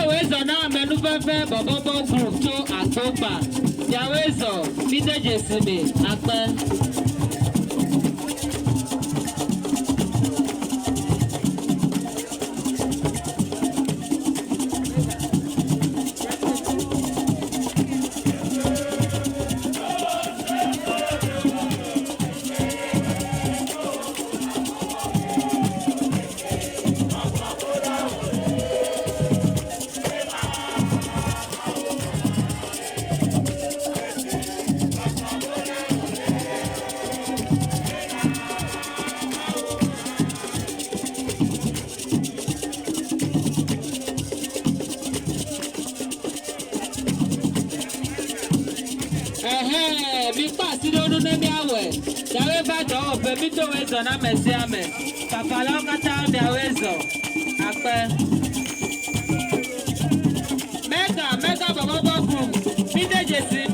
Wezo na menufefe bobobo group to Akopa. Ya wezo bide jesime akpe. Bikpa si do ne mi awe. Yawe ba do ope mi to wezo na mesi ame. Papala kata mi awezo. Akpe. Mega bobo group. Bide jesi